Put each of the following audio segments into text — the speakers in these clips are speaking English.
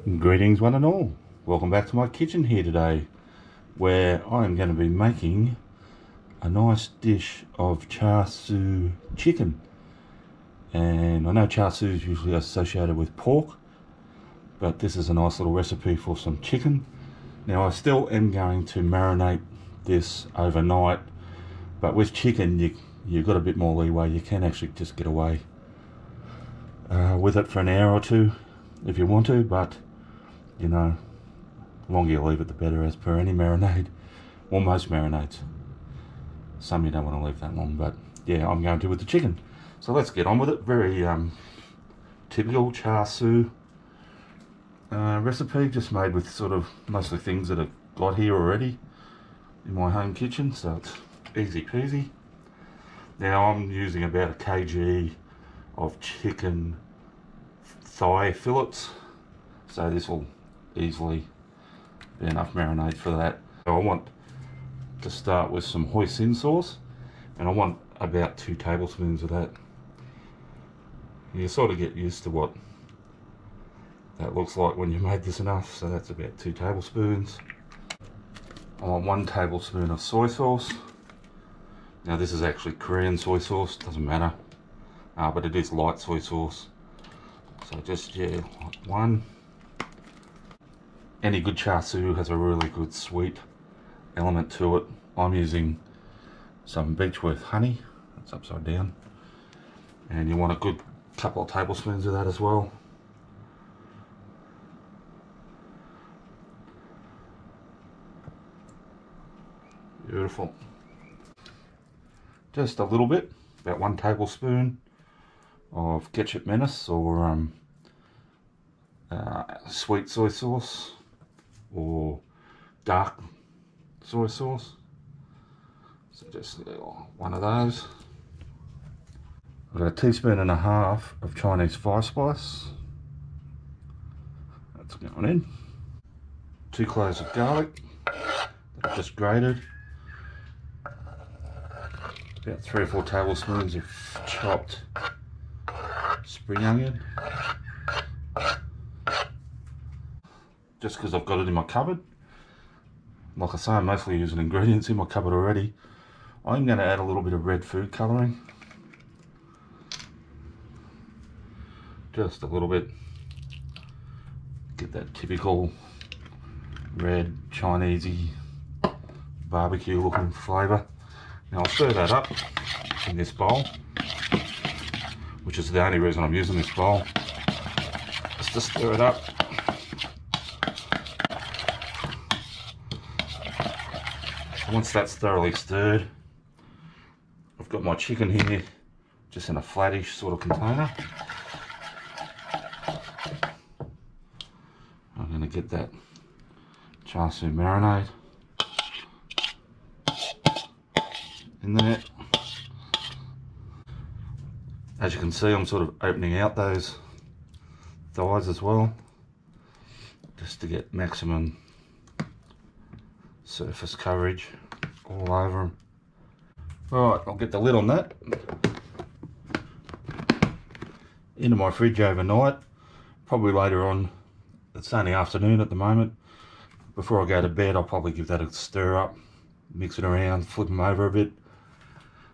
Greetings one and all. Welcome back to my kitchen here today, where I'm going to be making a nice dish of Siu chicken. And I know Siu is usually associated with pork, but this is a nice little recipe for some chicken. Now I still am going to marinate this overnight, but with chicken you've got a bit more leeway. You can actually just get away with it for an hour or two if you want to, but you know, the longer you leave it the better, as per any marinade, or most marinades. Some you don't want to leave that long, but yeah, I'm going to with the chicken. So let's get on with it. Very typical Siu recipe, just made with sort of mostly things that I've got here already in my home kitchen, so it's easy peasy. Now I'm using about 1 kg of chicken thigh fillets, so this will easily be enough marinade for that. So I want to start with some hoisin sauce, and I want about 2 tablespoons of that. You sort of get used to what that looks like when you've made this enough, so that's about 2 tablespoons. I want 1 tablespoon of soy sauce. Now this is actually Korean soy sauce, doesn't matter, but it is light soy sauce. So just, yeah, 1. Any good Siu has a really good sweet element to it. I'm using some beechworth honey, that's upside down, and you want a good couple of tablespoons of that as well. Beautiful. Just a little bit, about 1 tablespoon of ketchup menace, or sweet soy sauce, or dark soy sauce. So just 1 of those. I've got 1.5 teaspoons of Chinese 5 spice. That's going in. 2 cloves of garlic that I've just grated. About 3 or 4 tablespoons of chopped spring onion. Just because I've got it in my cupboard. Like I say, I'm mostly using ingredients in my cupboard already. I'm going to add a little bit of red food colouring. Just a little bit. Get that typical red Chinesey barbecue looking flavour. Now I'll stir that up in this bowl, which is the only reason I'm using this bowl, just to stir it up. Once that's thoroughly stirred, I've got my chicken here just in a flattish sort of container. I'm going to get that Siu marinade in there. As you can see, I'm sort of opening out those thighs as well, just to get maximum surface coverage all over them. Alright, I'll get the lid on that into my fridge overnight. Probably later on, it's only afternoon at the moment, before I go to bed I'll probably give that a stir up, mix it around, flip them over a bit,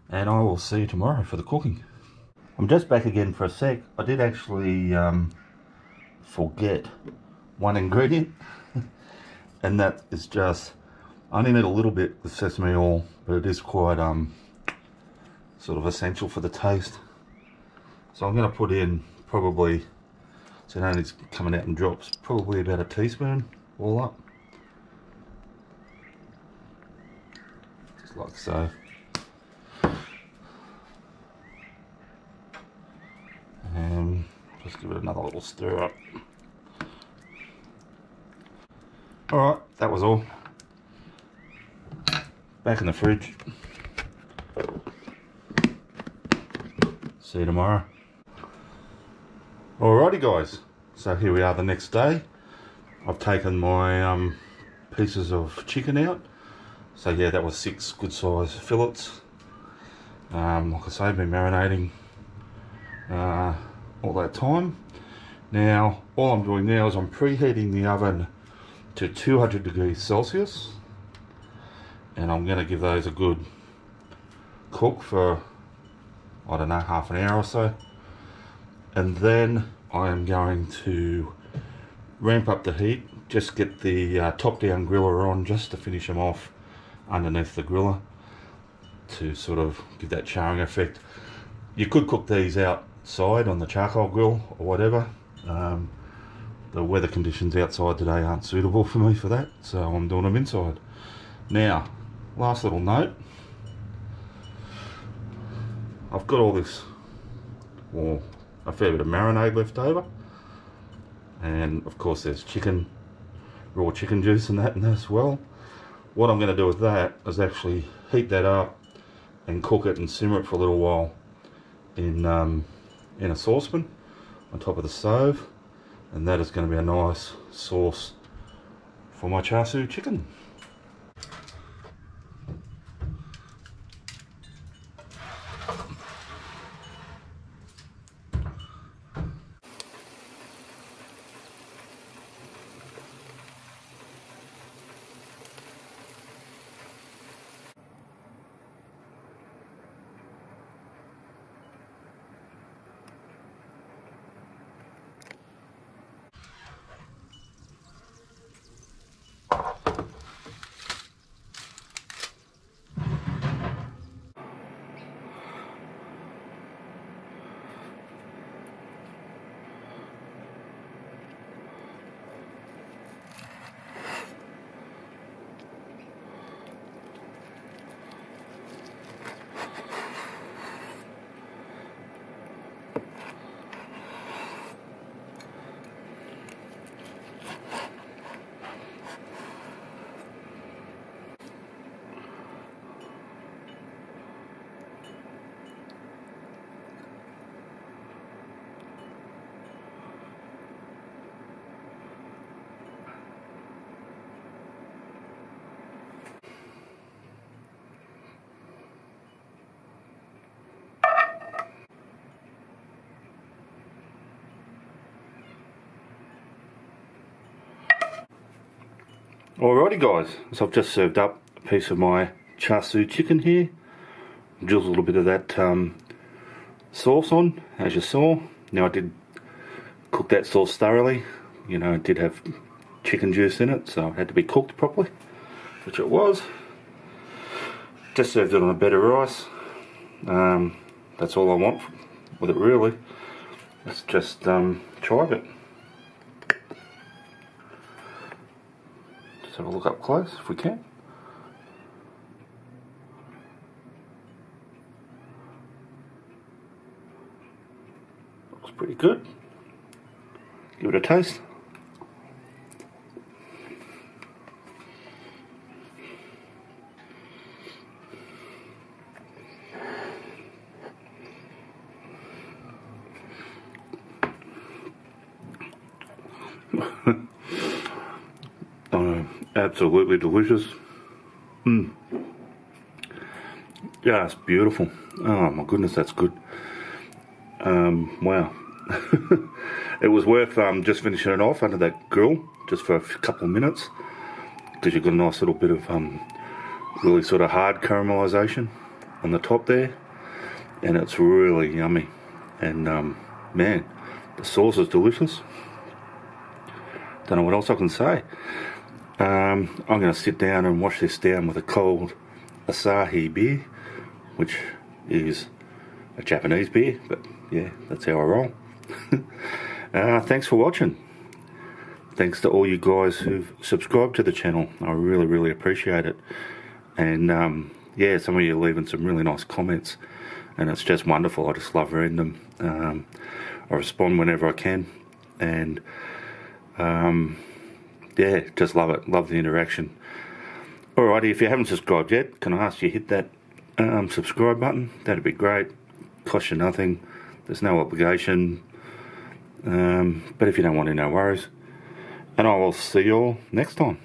and I will see you tomorrow for the cooking. I'm just back again for a sec. I did actually forget one ingredient and that is just, I only need a little bit of sesame oil, but it is quite sort of essential for the taste. So I'm going to put in probably, so now it's coming out in drops, probably about 1 teaspoon all up. Just like so. And just give it another little stir up. Alright, that was all. Back in the fridge. See you tomorrow. Alrighty guys, so here we are the next day. I've taken my pieces of chicken out. So yeah, that was 6 good size fillets. Like I say, I've been marinating all that time. Now, all I'm doing now is I'm preheating the oven to 200 degrees Celsius, and I'm going to give those a good cook for, I don't know, half an hour or so. And then I am going to ramp up the heat, just get the top down griller on just to finish them off underneath the griller to sort of give that charring effect. You could cook these outside on the charcoal grill or whatever. The weather conditions outside today aren't suitable for me for that, so I'm doing them inside. Now, last little note, I've got all this, well, a fair bit of marinade left over, and of course there's chicken, raw chicken juice and that as well. What I'm going to do with that is actually heat that up and cook it and simmer it for a little while in a saucepan on top of the stove, and that is going to be a nice sauce for my char siu chicken. Alrighty guys, so I've just served up a piece of my char siu chicken here. Drizzled a little bit of that sauce on, as you saw. Now I did cook that sauce thoroughly. You know, it did have chicken juice in it, so it had to be cooked properly, which it was. Just served it on a bed of rice. That's all I want with it really. Let's just try it. Let's have a look up close if we can. Looks pretty good. Give it a taste. Absolutely delicious. Yeah, it's beautiful. Oh my goodness, that's good. Wow. It was worth just finishing it off under that grill just for a couple of minutes, because you've got a nice little bit of really sort of hard caramelization on the top there, and it's really yummy. And man, the sauce is delicious. Don't know what else I can say. I'm going to sit down and wash this down with a cold Asahi beer, which is a Japanese beer, but yeah, that's how I roll. Thanks for watching. Thanks to all you guys who've subscribed to the channel. I really, really appreciate it. And yeah, some of you are leaving some really nice comments, and it's just wonderful. I just love reading them. I respond whenever I can, and yeah, just love it. Love the interaction. Alrighty, if you haven't subscribed yet, can I ask you hit that subscribe button? That'd be great. Cost you nothing. There's no obligation. But if you don't want to, no worries. And I will see you all next time.